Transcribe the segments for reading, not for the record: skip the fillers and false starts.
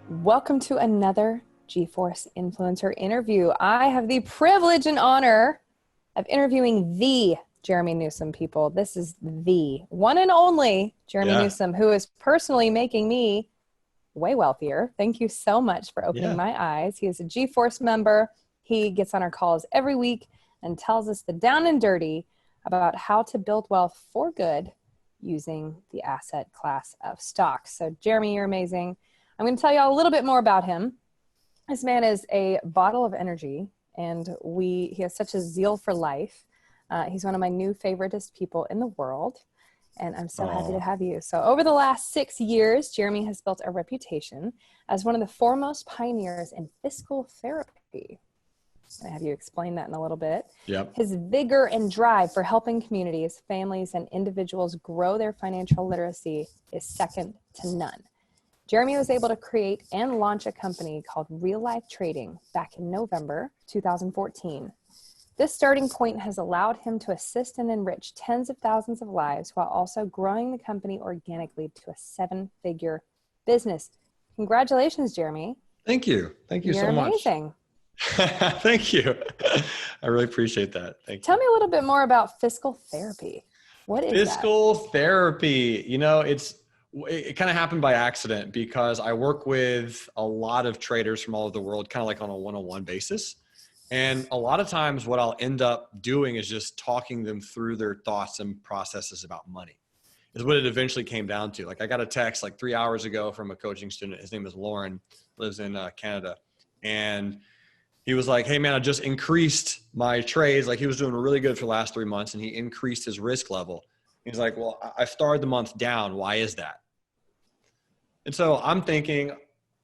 Welcome to another G-Force Influencer interview. I have the privilege and honor of interviewing the Jerremy Newsome, people. This is the one and only Jerremy Newsome, who is personally making me way wealthier. Thank you so much for opening my eyes. He is a G-Force member. He gets on our calls every week and tells us the down and dirty about how to build wealth for good using the asset class of stocks. So Jerremy, you're amazing. I'm going to tell you all a little bit more about him. This man is a bottle of energy, and he has such a zeal for life. He's one of my new favoritist people in the world, and I'm so happy to have you. So over the last 6 years, Jerremy has built a reputation as one of the foremost pioneers in fiscal therapy. I have you explain that in a little bit. Yep. His vigor and drive for helping communities, families, and individuals grow their financial literacy is second to none. Jerremy was able to create and launch a company called Real Life Trading back in November 2014. This starting point has allowed him to assist and enrich tens of thousands of lives while also growing the company organically to a 7-figure business. Congratulations, Jerremy. Thank you. Thank you You're so much. amazing. Thank you. I really appreciate that. Thank you. Tell me a little bit more about fiscal therapy. What is Fiscal therapy? You know, it kind of happened by accident because I work with a lot of traders from all over the world, kind of like on a one-on-one basis. And a lot of times what I'll end up doing is just talking them through their thoughts and processes about money is what it eventually came down to. Like I got a text like 3 hours ago from a coaching student. His name is Lauren, lives in Canada. And he was like, hey man, I just increased my trades. Like he was doing really good for the last 3 months and he increased his risk level. He's like, well, I started the month down. Why is that? And so I'm thinking,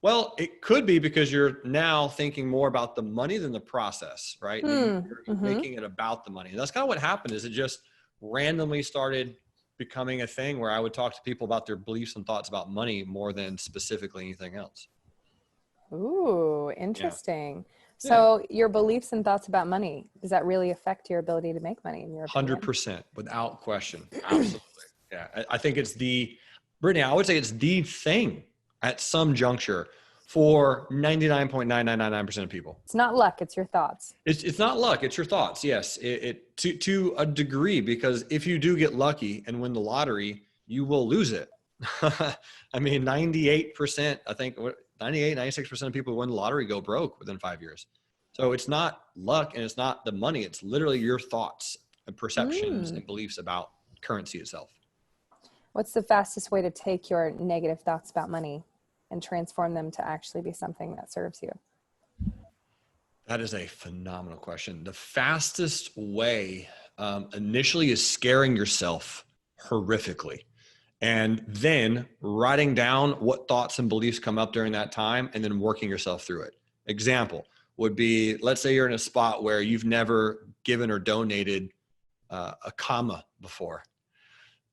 well, it could be because you're now thinking more about the money than the process, right? You're making it about the money. And that's kind of what happened is it just randomly started becoming a thing where I would talk to people about their beliefs and thoughts about money more than specifically anything else. Ooh, interesting. Yeah. So your beliefs and thoughts about money, does that really affect your ability to make money in your opinion? 100%, without question. Absolutely. Yeah. I think it's Britnie, I would say it's the thing at some juncture for 99.9999% of people. It's not luck. It's your thoughts. It's not luck. It's your thoughts. Yes. To a degree, because if you do get lucky and win the lottery, you will lose it. I mean, 98%, I think 98, 96% of people who win the lottery go broke within 5 years. So it's not luck and it's not the money. It's literally your thoughts and perceptions and beliefs about currency itself. What's the fastest way to take your negative thoughts about money and transform them to actually be something that serves you? That is a phenomenal question. The fastest way initially is scaring yourself horrifically and then writing down what thoughts and beliefs come up during that time and then working yourself through it. Example would be, let's say you're in a spot where you've never given or donated a comma before.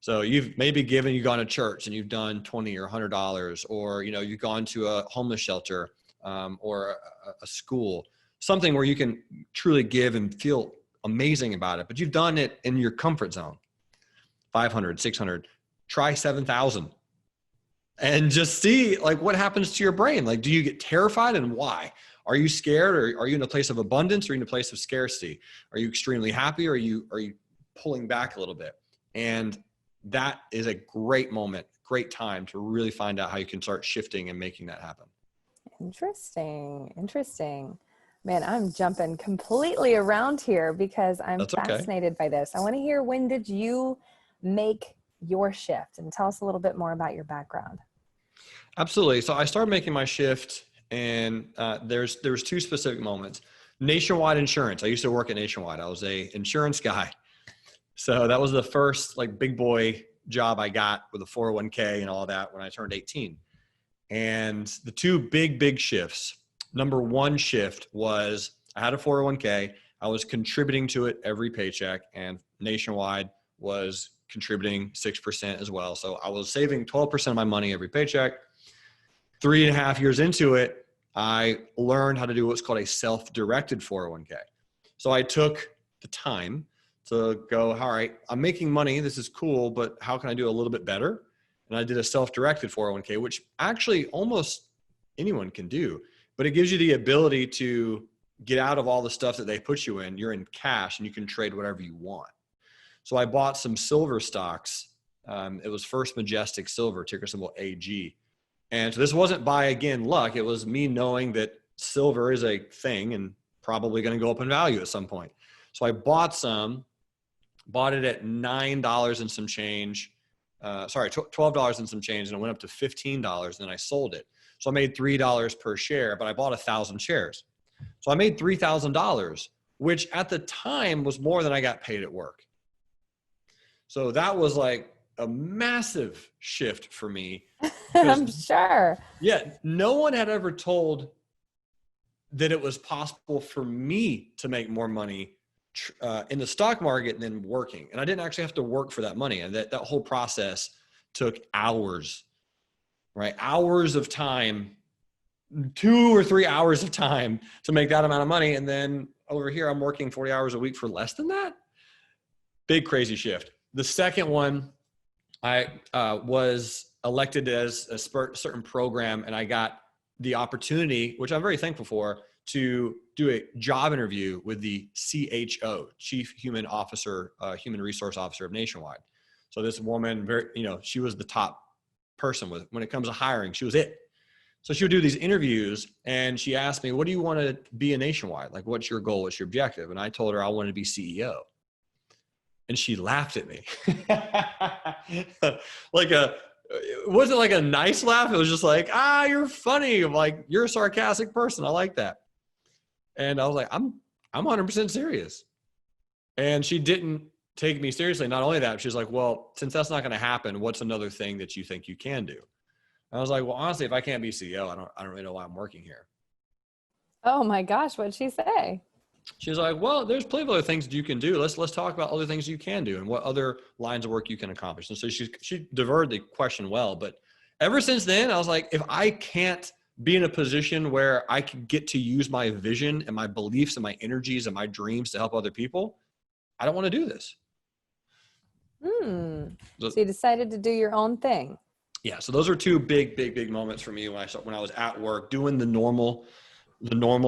So you've maybe you've gone to church and you've done $20 or $100, or, you know, you've gone to a homeless shelter or a school, something where you can truly give and feel amazing about it, but you've done it in your comfort zone. 500, 600, try 7,000 and just see like what happens to your brain. Like, do you get terrified and why? Are you scared, or are you in a place of abundance or in a place of scarcity? Are you extremely happy, or are you pulling back a little bit? And that is a great moment, great time to really find out how you can start shifting and making that happen. Interesting. Man, I'm jumping completely around here because I'm fascinated by this. I want to hear, when did you make your shift? And tell us a little bit more about your background. Absolutely. So I started making my shift, and there was 2 specific moments. Nationwide Insurance. I used to work at Nationwide. I was a insurance guy. So that was the first like big boy job I got with a 401k and all that when I turned 18. And the 2 big shifts. Number 1 shift was I had a 401k. I was contributing to it every paycheck, and Nationwide was contributing 6% as well. So I was saving 12% of my money every paycheck. 3.5 years into it, I learned how to do what's called a self-directed 401k. So I took the time to go, all right, I'm making money. This is cool, but how can I do a little bit better? And I did a self-directed 401k, which actually almost anyone can do, but it gives you the ability to get out of all the stuff that they put you in. You're in cash and you can trade whatever you want. So I bought some silver stocks. It was First Majestic Silver, ticker symbol AG. And so this wasn't by, again, luck. It was me knowing that silver is a thing and probably going to go up in value at some point. So I bought it at $9 and some change. $12 and some change, and it went up to $15, and then I sold it. So I made $3 per share, but I bought 1,000 shares. So I made $3,000, which at the time was more than I got paid at work. So that was like a massive shift for me. I'm sure. Yeah, no one had ever told that it was possible for me to make more money in the stock market than working. And I didn't actually have to work for that money. And that whole process took hours, right? Hours of time, 2 or 3 hours of time to make that amount of money. And then over here, I'm working 40 hours a week for less than that. Big, crazy shift. The second one, I was elected as a certain program, and I got the opportunity, which I'm very thankful for, to do a job interview with the CHO, Chief Human Resource Officer of Nationwide. So this woman, she was the top person when it comes to hiring. She was it. So she would do these interviews, and she asked me, what do you want to be in Nationwide? Like, what's your goal? What's your objective? And I told her I wanted to be CEO. And she laughed at me. It wasn't like a nice laugh. It was just like, you're funny. Like, you're a sarcastic person. I like that. And I was like, I'm 100% serious. And she didn't take me seriously. Not only that, she's like, well, since that's not going to happen, what's another thing that you think you can do? I was like, well, honestly, if I can't be CEO, I don't really know why I'm working here. Oh my gosh, what'd she say? She's like, well, there's plenty of other things that you can do. Let's talk about other things you can do and what other lines of work you can accomplish. And so she diverted the question well. But ever since then, I was like, if I can't be in a position where I can get to use my vision and my beliefs and my energies and my dreams to help other people, I don't want to do this. So you decided to do your own thing. Yeah. So those are two big moments for me when I was at work doing the normal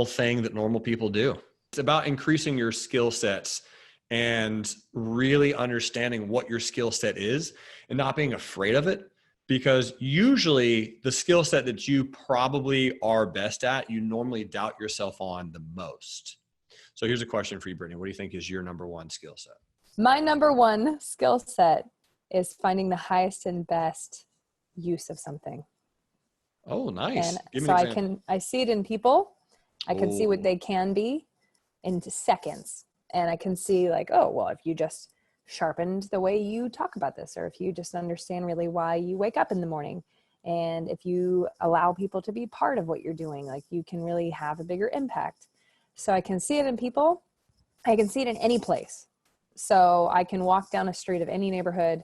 thing that normal people do. It's about increasing your skill sets and really understanding what your skill set is and not being afraid of it, because usually the skill set that you probably are best at, you normally doubt yourself on the most. So here's a question for you, Britnie. What do you think is your number one skill set? My number one skill set is finding the highest and best use of something. Oh, nice. And Give me so an example. I see it in people. I can see what they can be in seconds. And I can see like, oh, well, if you just sharpened the way you talk about this, or if you just understand really why you wake up in the morning, and if you allow people to be part of what you're doing, like you can really have a bigger impact. So I can see it in people. I can see it in any place. So I can walk down a street of any neighborhood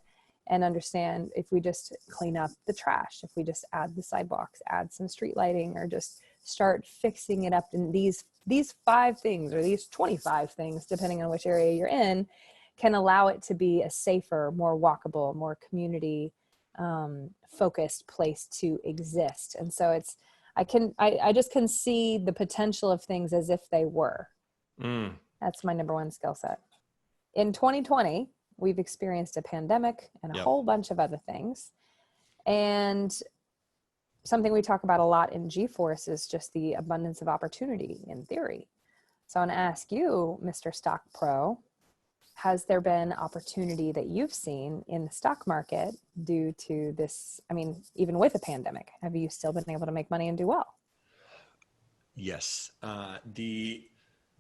and understand if we just clean up the trash, if we just add the sidewalks, add some street lighting, or just start fixing it up in these 5 things or these 25 things, depending on which area you're in, can allow it to be a safer, more walkable, more community focused place to exist. And so I just can see the potential of things as if they were. That's my number one skill set. In 2020, we've experienced a pandemic and a whole bunch of other things. And something we talk about a lot in G-Force is just the abundance of opportunity in theory. So I want to ask you, Mr. Stock Pro, has there been opportunity that you've seen in the stock market due to this? I mean, even with a pandemic, have you still been able to make money and do well? Yes.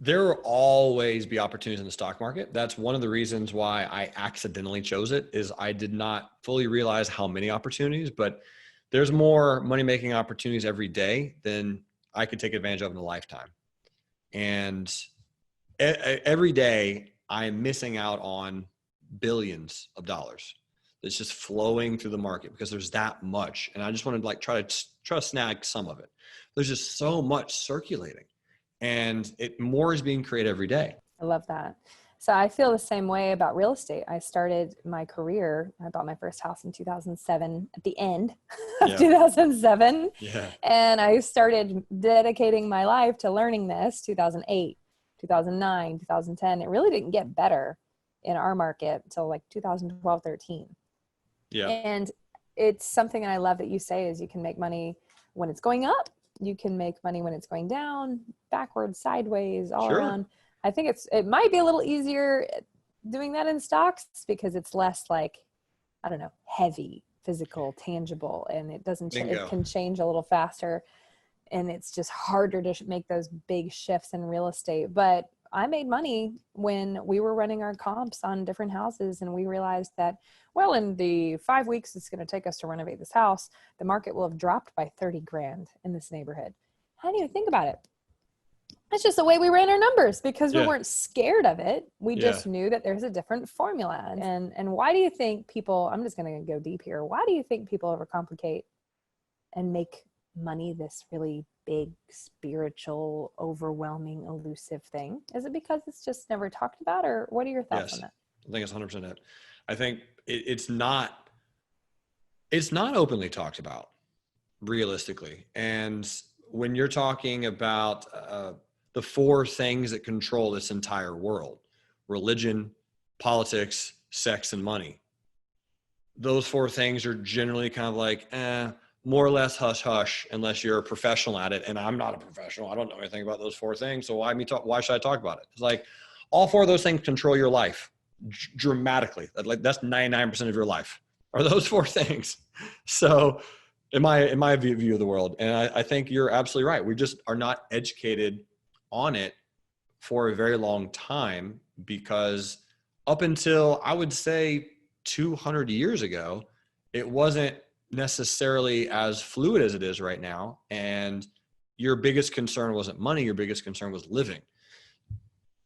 There will always be opportunities in the stock market. That's one of the reasons why I accidentally chose it, is I did not fully realize how many opportunities, but there's more money-making opportunities every day than I could take advantage of in a lifetime. And every day I'm missing out on billions of dollars that's just flowing through the market because there's that much. And I just want to try to snag some of it. There's just so much circulating. And more is being created every day. I love that. So I feel the same way about real estate. I started my career, I bought my first house in 2007 at the end of Yeah. 2007. Yeah. And I started dedicating my life to learning this 2008, 2009, 2010. It really didn't get better in our market until like 2012, 13. Yeah. And it's something that I love that you say is you can make money when it's going up. You can make money when it's going down, backwards, sideways, all Sure. around. I think it might be a little easier doing that in stocks because it's less like, I don't know, heavy, physical, tangible, and it doesn't, it can change a little faster, and it's just harder to make those big shifts in real estate. But I made money when we were running our comps on different houses, and we realized that, well, in the 5 weeks it's going to take us to renovate this house, the market will have dropped by 30 grand in this neighborhood. How do you think about it? That's just the way we ran our numbers because we weren't scared of it. We just knew that there's a different formula. And why do you think people, I'm just going to go deep here. Why do you think people overcomplicate and make money this really big, spiritual, overwhelming, elusive thing? Is it because it's just never talked about, or what are your thoughts on that? I think it's 100% it. I think it's not openly talked about realistically. And when you're talking about the four things that control this entire world: religion, politics, sex, and money. Those four things are generally kind of like, more or less hush hush, unless you're a professional at it. And I'm not a professional. I don't know anything about those four things. So why should I talk about it? It's like all four of those things control your life dramatically. Like that's 99% of your life are those four things. So in my view of the world, and I think you're absolutely right. We just are not educated on it for a very long time, because up until, I would say, 200 years ago, it wasn't necessarily as fluid as it is right now. And your biggest concern wasn't money. Your biggest concern was living.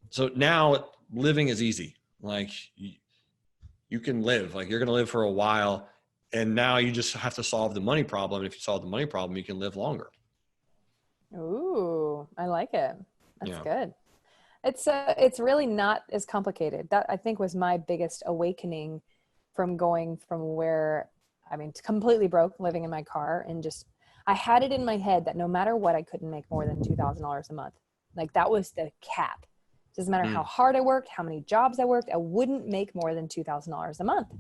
So now living is easy. Like you can live, like you're going to live for a while. And now you just have to solve the money problem. If you solve the money problem, you can live longer. Ooh, I like it. That's good. It's really not as complicated. That, I think, was my biggest awakening from going from where, I mean, completely broke, living in my car, and just, I had it in my head that no matter what, I couldn't make more than $2,000 a month. Like that was the cap. Doesn't matter how hard I worked, how many jobs I worked, I wouldn't make more than $2,000 a month.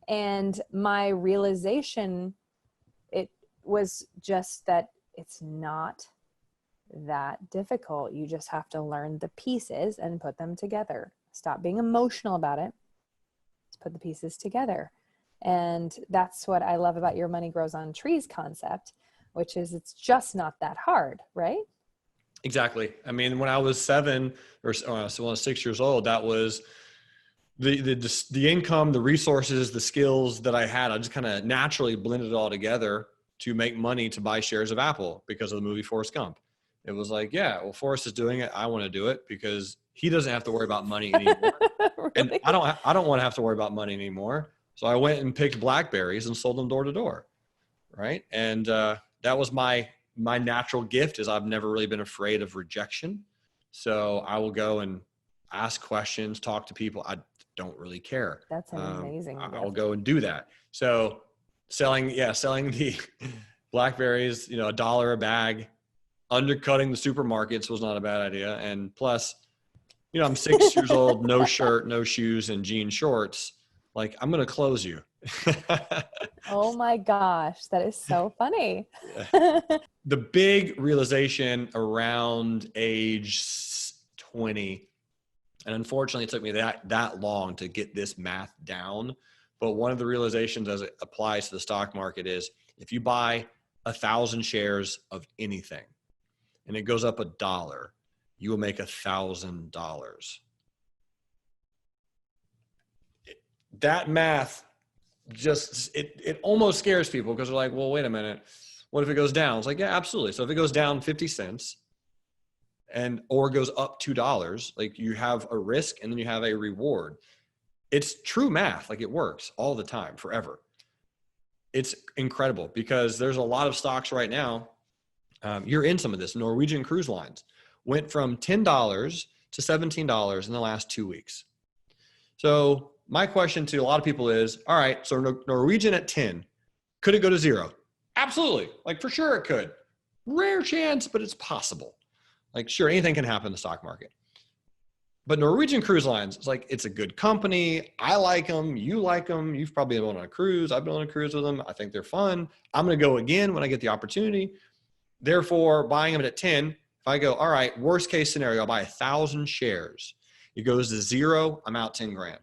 And my realization, it was just that it's not that difficult. You just have to learn the pieces and put them together. Stop being emotional about it. Just put the pieces together. And that's what I love about your money grows on trees concept, which is it's just not that hard, right? Exactly. I mean, when I was 7 or so, when I was 6 years old, that was the income, the resources, the skills that I had. I just kind of naturally blended it all together to make money to buy shares of Apple because of the movie Forrest Gump. It was like, yeah, well, Forrest is doing it. I want to do it because he doesn't have to worry about money anymore. Really? And I don't want to have to worry about money anymore. So I went and picked blackberries and sold them door to door. Right. And that was my natural gift, is I've never really been afraid of rejection. So I will go and ask questions, talk to people. I don't really care. That's an amazing gift. I'll go and do that. So selling the blackberries, $1 a bag, undercutting the supermarkets was not a bad idea. And plus, I'm 6 years old, no shirt, no shoes, and jean shorts. Like, I'm going to close you. Oh my gosh, that is so funny. The big realization around age 20, and unfortunately it took me that long to get this math down, but one of the realizations as it applies to the stock market is, if you buy 1,000 shares of anything and it goes up $1, you will make $1,000. That math just, it almost scares people, because they're like, well, wait a minute, what if it goes down? It's like, yeah, absolutely. So if it goes down 50 cents or goes up $2, like, you have a risk and then you have a reward. It's true math. Like, it works all the time, forever. It's incredible, because there's a lot of stocks right now. You're in some of this. Norwegian Cruise Lines went from $10 to $17 in the last 2 weeks. So my question to a lot of people is, all right, so Norwegian at 10, could it go to 0? Absolutely. Like for sure it could. Rare chance, but it's possible. Like sure, anything can happen in the stock market. But Norwegian Cruise Lines, it's like, it's a good company. I like them. You like them. You've probably been on a cruise. I've been on a cruise with them. I think they're fun. I'm going to go again when I get the opportunity. Therefore, buying them at 10, if I go, all right, worst case scenario, I'll buy 1,000 shares. It goes to 0, I'm out 10 grand.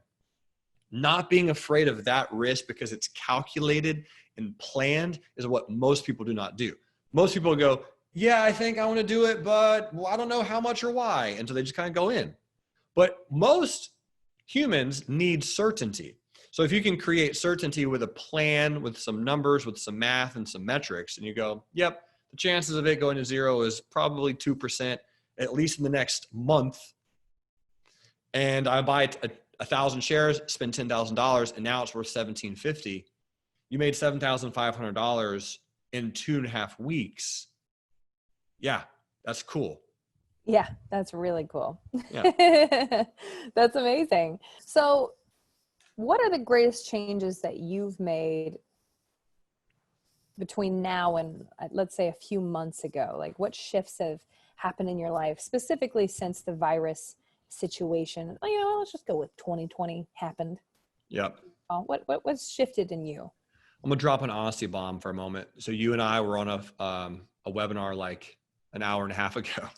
Not being afraid of that risk because it's calculated and planned is what most people do not do. Most people go, yeah, I think I want to do it, but I don't know how much or why. And so they just kind of go in. But most humans need certainty. So if you can create certainty with a plan, with some numbers, with some math and some metrics, and you go, yep, the chances of it going to 0 is probably 2%, at least in the next month. And I buy 1,000 shares, spend $10,000, and now it's worth $1,750. You made $7,500 in 2.5 weeks. Yeah, that's cool. Yeah, that's really cool. Yeah. That's amazing. So what are the greatest changes that you've made between now and let's say a few months ago? Like what shifts have happened in your life specifically since the virus situation? Let's just go with 2020 happened. Yep. What's shifted in you? I'm gonna drop an honesty bomb for a moment. So you and I were on a webinar like an hour and a half ago.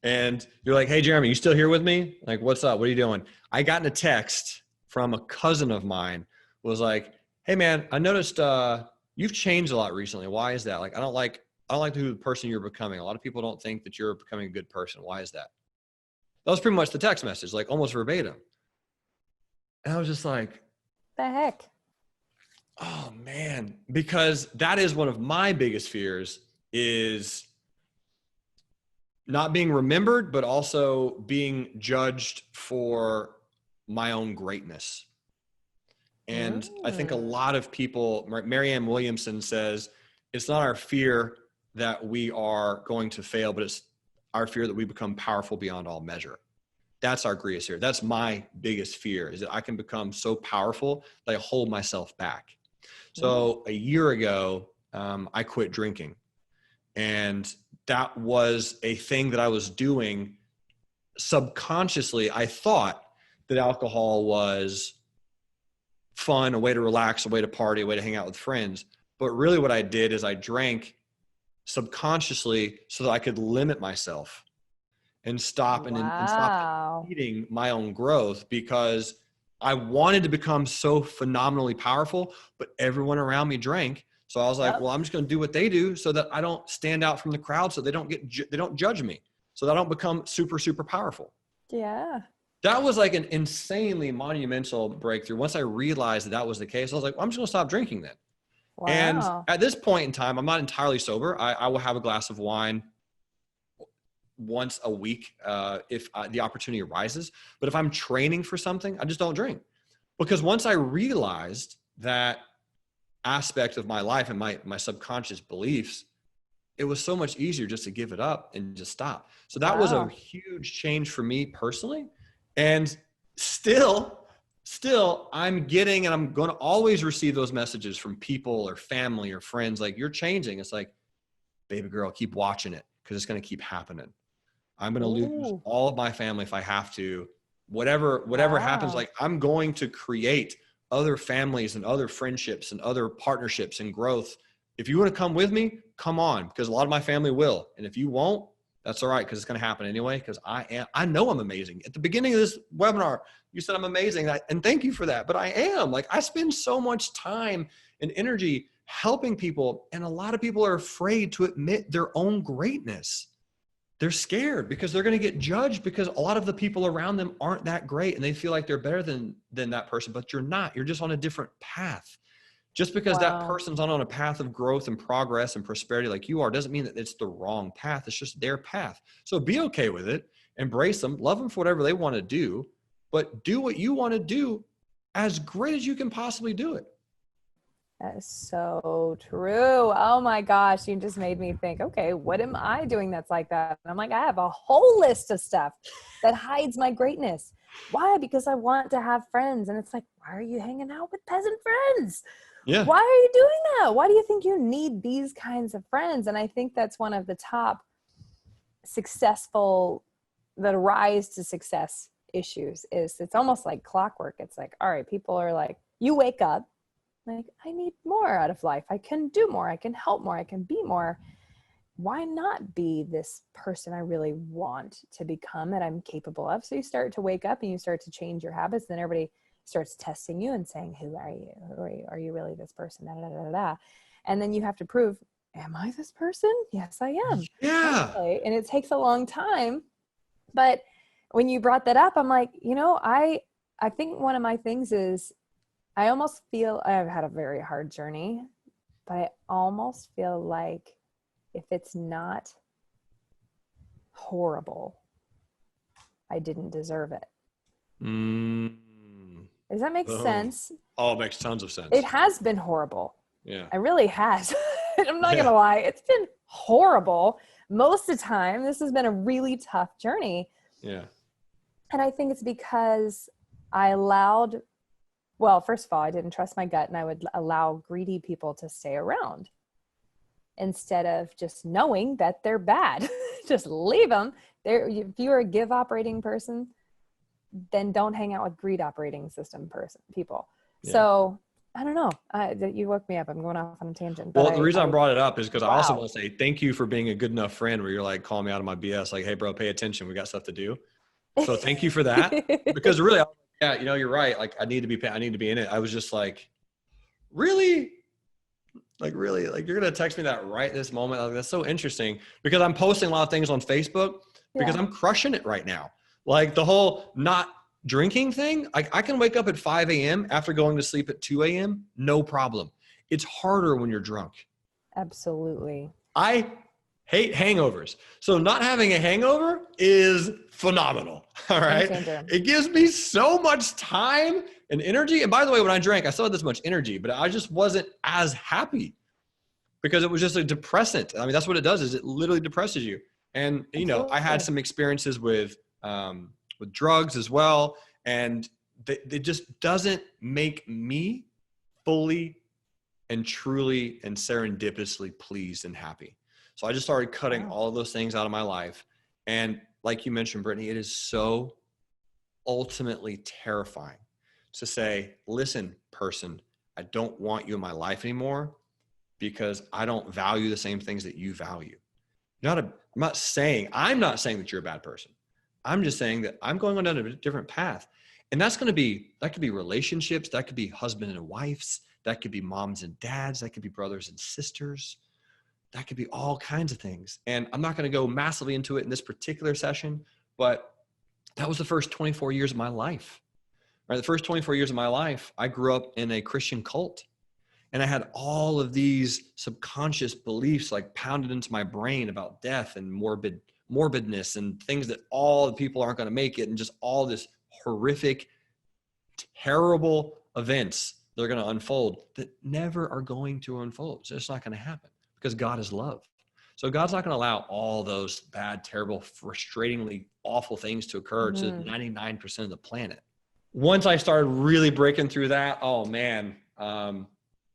And you're like, hey, Jeremy, you still here with me? Like, what's up? What are you doing? I got in a text from a cousin of mine who was like, hey man, I noticed you've changed a lot recently. Why is that? Like, I don't like the person you're becoming. A lot of people don't think that you're becoming a good person. Why is that? That was pretty much the text message, like almost verbatim. And I was just like, The heck? oh man, because that is one of my biggest fears is not being remembered, but also being judged for my own greatness. And I think a lot of people, Marianne Williamson says, it's not our fear that we are going to fail, but it's our fear that we become powerful beyond all measure. That's our greatest fear. That's my biggest fear, is that I can become so powerful that I hold myself back. So a year ago, I quit drinking. And that was a thing that I was doing subconsciously. I thought that alcohol was fun, a way to relax, a way to party, a way to hang out with friends. But really what I did is I drank subconsciously so that I could limit myself and stop and stop eating my own growth, because I wanted to become so phenomenally powerful, but everyone around me drank. So I was like, well, I'm just going to do what they do so that I don't stand out from the crowd, so they don't judge me, so that I don't become super, super powerful. Yeah. That was like an insanely monumental breakthrough. Once I realized that was the case, I was like, well, I'm just going to stop drinking then. Wow. And at this point in time, I'm not entirely sober. I will have a glass of wine once a week if the opportunity arises. But if I'm training for something, I just don't drink. Because once I realized that aspect of my life and my subconscious beliefs, it was so much easier just to give it up and just stop. So that was a huge change for me personally. And still I'm getting, and I'm going to always receive those messages from people or family or friends, like, you're changing. It's like, baby girl, keep watching it, because it's going to keep happening. I'm going to lose all of my family if I have to. Whatever happens, like, I'm going to create other families and other friendships and other partnerships and growth. If you want to come with me, come on, because a lot of my family will. And if you won't, that's all right, because it's going to happen anyway, because I know I'm amazing. At the beginning of this webinar, you said I'm amazing, and thank you for that. But I am. Like, I spend so much time and energy helping people, and a lot of people are afraid to admit their own greatness. They're scared because they're going to get judged, because a lot of the people around them aren't that great, and they feel like they're better than that person, but you're not. You're just on a different path. Just because that person's on a path of growth and progress and prosperity like you are, doesn't mean that it's the wrong path. It's just their path. So be okay with it. Embrace them. Love them for whatever they want to do. But do what you want to do as great as you can possibly do it. That is so true. Oh my gosh. You just made me think, okay, what am I doing that's like that? And I'm like, I have a whole list of stuff that hides my greatness. Why? Because I want to have friends. And it's like, why are you hanging out with peasant friends? Yeah. Why are you doing that? Why do you think you need these kinds of friends? And I think that's one of the top successful, the rise to success issues is it's almost like clockwork. It's like, all right, people are like, you wake up like, I need more out of life. I can do more. I can help more. I can be more. Why not be this person I really want to become that I'm capable of? So you start to wake up and you start to change your habits. Then everybody starts testing you and saying, who are you? Who are you? Are you really this person? Da, da, da, da, da. And then you have to prove, am I this person? Yes, I am. Yeah. Okay. And it takes a long time. But when you brought that up, I'm like, I think one of my things is I almost feel I've had a very hard journey, but I almost feel like if it's not horrible, I didn't deserve it. Mm. Does that make sense? Oh, it makes tons of sense. It has been horrible. Yeah. It really has. I'm not going to lie. It's been horrible. Most of the time, this has been a really tough journey. Yeah. And I think it's because I allowed, well, first of all, I didn't trust my gut and I would allow greedy people to stay around instead of just knowing that they're bad. Just leave them. If you're a give operating person, then don't hang out with greed operating system people. Yeah. So I don't know. You woke me up. I'm going off on a tangent. Well, the reason I brought it up is because I also Wow. want to say thank you for being a good enough friend where you're like calling me out of my BS. Like, hey, bro, pay attention. We got stuff to do. So thank you for that. Because really, yeah, you're right. Like, I need to be in it. I was just like, really? Like, really? Like, you're going to text me that right this moment? Like, that's so interesting because I'm posting a lot of things on Facebook because I'm crushing it right now. Like the whole not drinking thing, I can wake up at 5 a.m. after going to sleep at 2 a.m. No problem. It's harder when you're drunk. Absolutely. I hate hangovers. So not having a hangover is phenomenal. All right. It gives me so much time and energy. And by the way, when I drank, I still had this much energy, but I just wasn't as happy because it was just a depressant. I mean, that's what it does is it literally depresses you. And, I had some experiences with drugs as well. And it just doesn't make me fully and truly and serendipitously pleased and happy. So I just started cutting all of those things out of my life. And like you mentioned, Britnie, it is so ultimately terrifying to say, listen, person, I don't want you in my life anymore because I don't value the same things that you value. I'm not saying that you're a bad person. I'm just saying that I'm going on down a different path. And that could be relationships. That could be husband and wives. That could be moms and dads. That could be brothers and sisters. That could be all kinds of things. And I'm not going to go massively into it in this particular session, but that was the first 24 years of my life. Right? The first 24 years of my life, I grew up in a Christian cult. And I had all of these subconscious beliefs like pounded into my brain about death and morbidness and things that all the people aren't going to make it and just all this horrific, terrible events that are going to unfold that never are going to unfold. It's just not going to happen because God is love. So God's not going to allow all those bad, terrible, frustratingly awful things to occur to 99% of the planet. Once I started really breaking through that, oh man,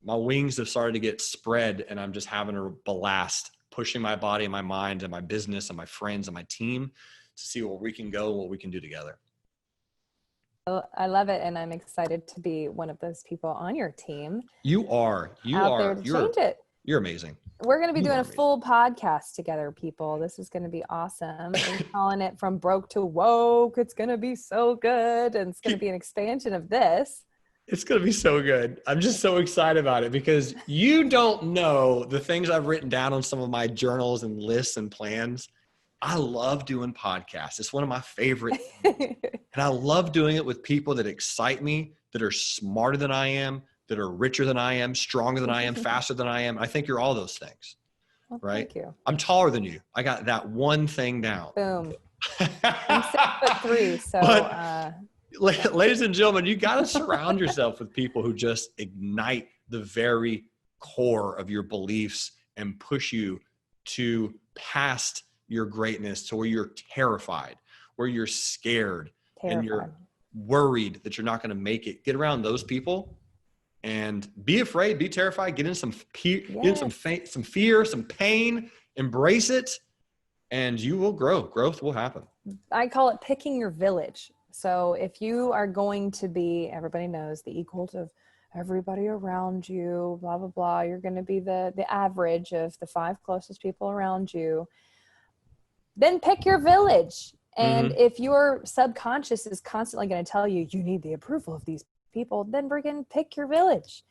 my wings have started to get spread and I'm just having a blast pushing my body and my mind and my business and my friends and my team to see where we can go, what we can do together. I love it. And I'm excited to be one of those people on your team. You're change it. You're amazing. We're going to be doing a full podcast together, people. This is going to be awesome. We're calling it From Broke to Woke. It's going to be so good. And it's going to be an expansion of this. It's going to be so good. I'm just so excited about it because you don't know the things I've written down on some of my journals and lists and plans. I love doing podcasts. It's one of my favorite things. And I love doing it with people that excite me, that are smarter than I am, that are richer than I am, stronger than I am, faster than I am. I think you're all those things, right? Thank you. I'm taller than you. I got that one thing down. Boom. I'm 6'3", so... Ladies and gentlemen, you got to surround yourself with people who just ignite the very core of your beliefs and push you to past your greatness to where you're terrified, where you're scared, and worried that you're not going to make it, get around those people and be afraid, be terrified, get in some some fear, some pain, embrace it, and you will grow. Growth will happen. I call it picking your village. So if you are going to be, everybody knows the equals of everybody around you, blah, blah, blah. You're going to be the average of the 5 closest people around you. Then pick your village. And if your subconscious is constantly going to tell you, you need the approval of these people, then friggin' pick your village.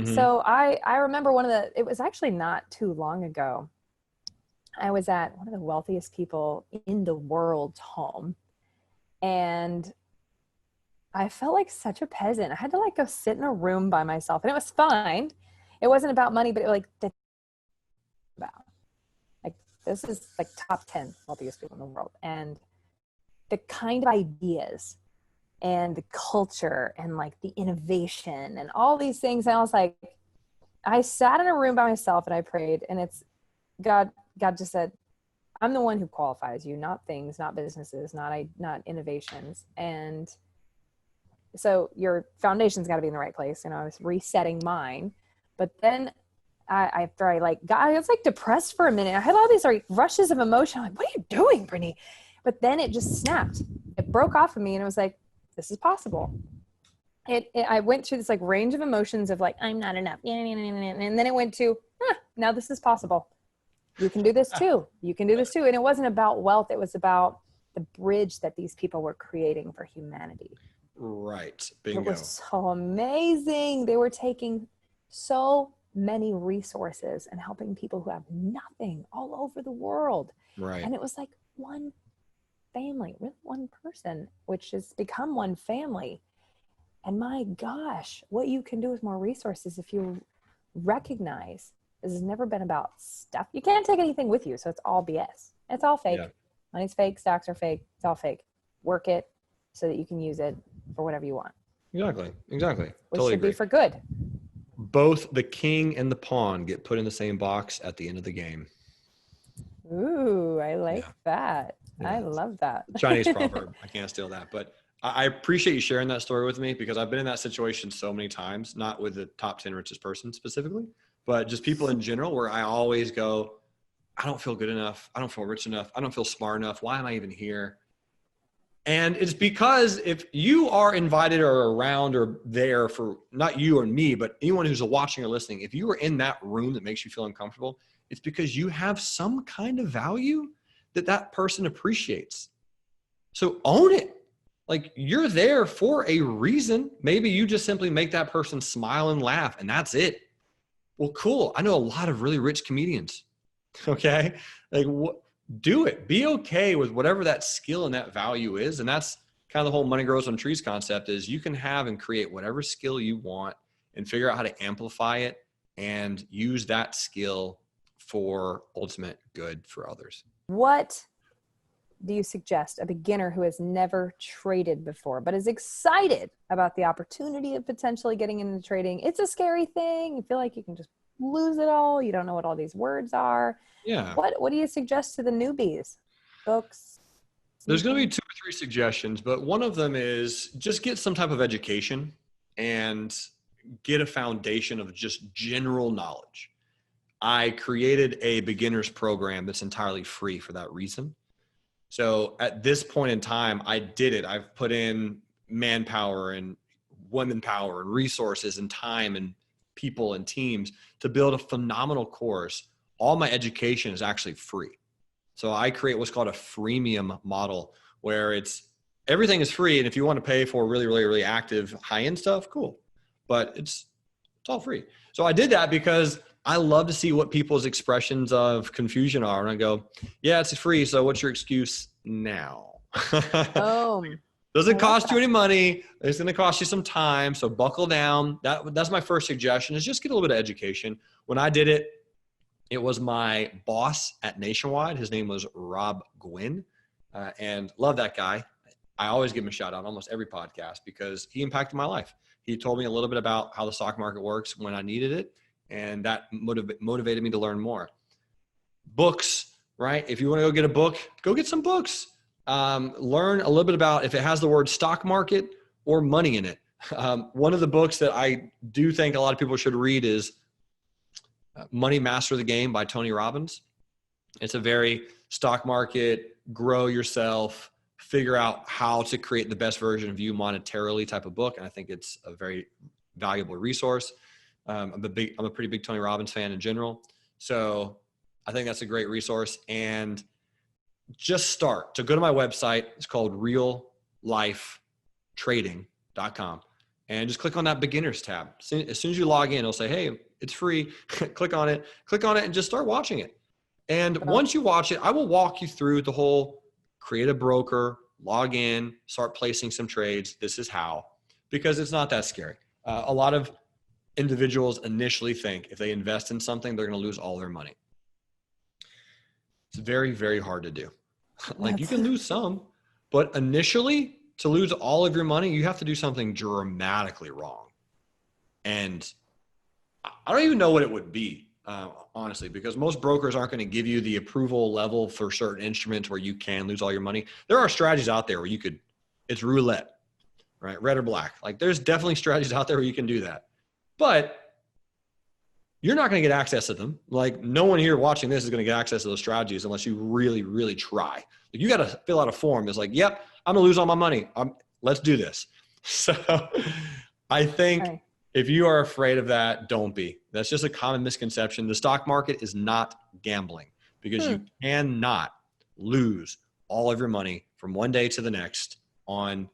So I remember it was actually not too long ago. I was at one of the wealthiest people in the world's home. And I felt like such a peasant. I had to like go sit in a room by myself, and it was fine. It wasn't about money, but it was like this is like top 10 wealthiest people in the world. And the kind of ideas and the culture and like the innovation and all these things. And I was like, I sat in a room by myself and I prayed, and it's God just said, I'm the one who qualifies you, not things, not businesses, not innovations. And so your foundation's got to be in the right place. And I was resetting mine, but then I was like depressed for a minute. I had all these like rushes of emotion. I'm like, what are you doing, Britnie? But then it just snapped. It broke off of me, and it was like, this is possible. I went through this like range of emotions of like, I'm not enough. And then it went to, now this is possible. You can do this too. You can do this too. And it wasn't about wealth. It was about the bridge that these people were creating for humanity. Right. Bingo. It was so amazing. They were taking so many resources and helping people who have nothing all over the world. Right. And it was like one family, really one person, which has become one family. And my gosh, what you can do with more resources if you recognize this has never been about stuff. You can't take anything with you, so it's all BS. It's all fake. Yeah. Money's fake, stocks are fake, it's all fake. Work it so that you can use it for whatever you want. Exactly. Which Totally should agree. Be for good. Both the king and the pawn get put in the same box at the end of the game. Ooh, I like that. Yeah. I love that. Chinese proverb. I can't steal that. But I appreciate you sharing that story with me, because I've been in that situation so many times, not with the top 10 richest person specifically, but just people in general, where I always go, I don't feel good enough. I don't feel rich enough. I don't feel smart enough. Why am I even here? And it's because if you are invited or around or there for not you or me, but anyone who's watching or listening, if you are in that room that makes you feel uncomfortable, it's because you have some kind of value that person appreciates. So own it. Like, you're there for a reason. Maybe you just simply make that person smile and laugh, and that's it. Well, cool. I know a lot of really rich comedians. Okay. Like, do it. Be okay with whatever that skill and that value is. And that's kind of the whole money grows on trees concept, is you can have and create whatever skill you want and figure out how to amplify it and use that skill for ultimate good for others. What do you suggest a beginner who has never traded before, but is excited about the opportunity of potentially getting into trading? It's a scary thing. You feel like you can just lose it all. You don't know what all these words are. Yeah. What do you suggest to the newbies? Books? There's going to be 2 or 3 suggestions, but one of them is just get some type of education and get a foundation of just general knowledge. I created a beginner's program that's entirely free for that reason. So at this point in time, I did it. I've put in manpower and women power and resources and time and people and teams to build a phenomenal course. All my education is actually free. So I create what's called a freemium model, where everything is free. And if you want to pay for really, really, really active high-end stuff, cool. But it's all free. So I did that because I love to see what people's expressions of confusion are. And I go, yeah, it's free. So what's your excuse now? Oh, doesn't cost you any money. It's going to cost you some time. So buckle down. That's my first suggestion, is just get a little bit of education. When I did it, it was my boss at Nationwide. His name was Rob Gwynn, and love that guy. I always give him a shout out on almost every podcast because he impacted my life. He told me a little bit about how the stock market works when I needed it, and that motivated me to learn more. Books, right? If you want to go get a book, go get some books. Learn a little bit about, if it has the word stock market, or money in it. One of the books that I do think a lot of people should read is Money Master the Game by Tony Robbins. It's a very stock market, grow yourself, figure out how to create the best version of you monetarily type of book. And I think it's a very valuable resource. I'm a pretty big Tony Robbins fan in general. So I think that's a great resource. And just start. So go to my website. It's called reallifetrading.com. And just click on that beginners tab. As soon as you log in, it'll say, hey, it's free. click on it and just start watching it. And once you watch it, I will walk you through the whole create a broker, log in, start placing some trades. This is how, because it's not that scary. A lot of individuals initially think if they invest in something, they're going to lose all their money. It's very, very hard to do. Like you can lose some, but initially to lose all of your money, you have to do something dramatically wrong. And I don't even know what it would be. Honestly, because most brokers aren't going to give you the approval level for certain instruments where you can lose all your money. There are strategies out there where it's roulette, right? Red or black. Like there's definitely strategies out there where you can do that, but you're not going to get access to them. Like no one here watching this is going to get access to those strategies unless you really, really try. Like you got to fill out a form that's like, yep, I'm going to lose all my money. Let's do this. So I think if you are afraid of that, don't be. That's just a common misconception. The stock market is not gambling because you cannot lose all of your money from one day to the next on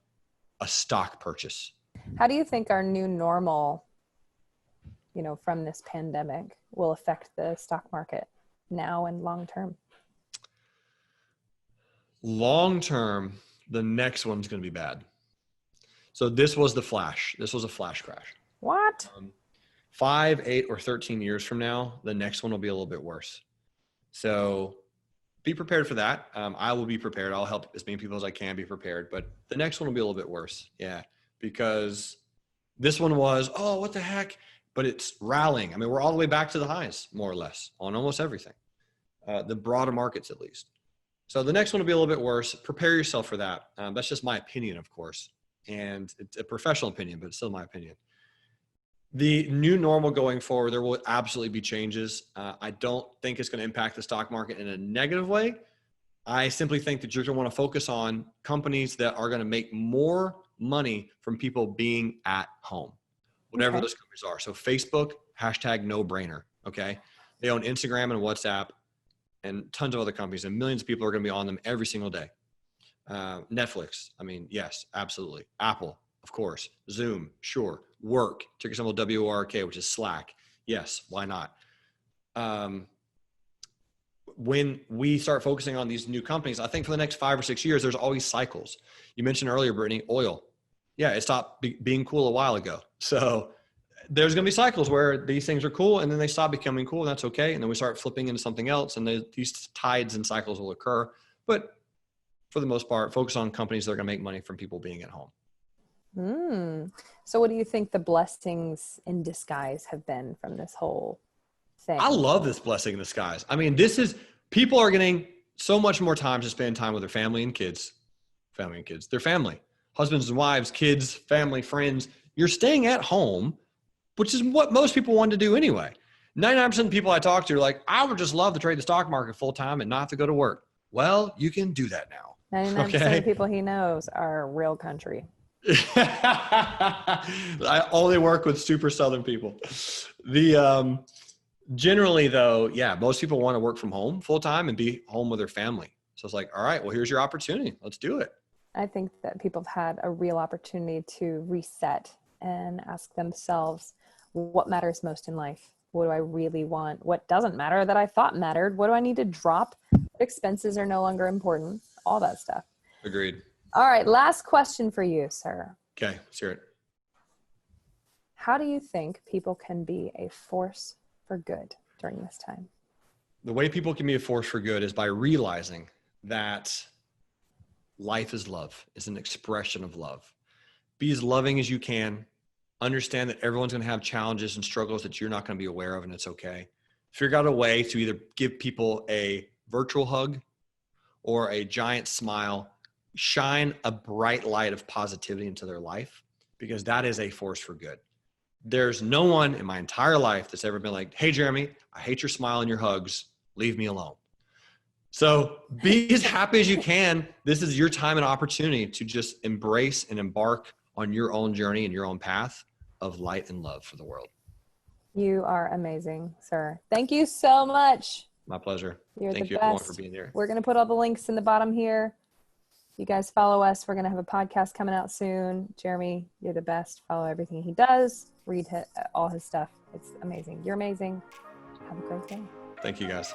a stock purchase. How do you think our new normal, from this pandemic will affect the stock market now and long term? Long term, the next one's going to be bad. So this was the flash. This was a flash crash. What? 5, 8, or 13 years from now, the next one will be a little bit worse. So be prepared for that. I will be prepared. I'll help as many people as I can be prepared. But the next one will be a little bit worse. Yeah. Because this one was, oh, what the heck? But it's rallying. I mean, we're all the way back to the highs, more or less, on almost everything. The broader markets, at least. So the next one will be a little bit worse. Prepare yourself for that. That's just my opinion, of course. And it's a professional opinion, but it's still my opinion. The new normal going forward, there will absolutely be changes. I don't think it's going to impact the stock market in a negative way. I simply think that you're going to want to focus on companies that are going to make more money from people being at home, whatever those companies are. So Facebook, #no-brainer. Okay. They own Instagram and WhatsApp and tons of other companies, and millions of people are going to be on them every single day. Netflix. I mean, yes, absolutely. Apple, of course. Zoom, sure. Work, ticker symbol WORK, which is Slack. Yes, why not? When we start focusing on these new companies, I think for the next 5 or 6 years, there's always cycles. You mentioned earlier, Britnie, oil. Yeah, it stopped being cool a while ago. So there's going to be cycles where these things are cool and then they stop becoming cool, and that's okay. And then we start flipping into something else, and these tides and cycles will occur. But for the most part, focus on companies that are going to make money from people being at home. So what do you think the blessings in disguise have been from this whole thing? I love this blessing in disguise. I mean, people are getting so much more time to spend time with their family and kids, their family, husbands and wives, kids, family, friends. You're staying at home, which is what most people want to do anyway. 99% of the people I talk to are like, I would just love to trade the stock market full time and not have to go to work. Well, you can do that now. 99% of the people he knows are real country. I only work with super Southern people. Generally though, yeah, most people want to work from home full time and be home with their family. So it's like, all right, well, here's your opportunity. Let's do it. I think that people have had a real opportunity to reset and ask themselves, what matters most in life? What do I really want? What doesn't matter that I thought mattered? What do I need to drop? What expenses are no longer important? All that stuff. Agreed. All right. Last question for you, sir. Okay. Let's hear it. How do you think people can be a force for good during this time? The way people can be a force for good is by realizing that life is love, is an expression of love. Be as loving as you can. Understand that everyone's going to have challenges and struggles that you're not going to be aware of, and it's okay. Figure out a way to either give people a virtual hug or a giant smile. Shine a bright light of positivity into their life. because that is a force for good. There's no one in my entire life that's ever been like, hey, Jerremy, I hate your smile and your hugs. Leave me alone. So be as happy as you can. This is your time and opportunity to just embrace and embark on your own journey and your own path of light and love for the world. You are amazing, sir. Thank you so much. My pleasure. You're Thank the you, best. everyone, for being here. We're going to put all the links in the bottom here. You guys follow us. We're going to have a podcast coming out soon. Jerremy, you're the best. Follow everything he does. Read all his stuff. It's amazing. You're amazing. Have a great day. Thank you, guys.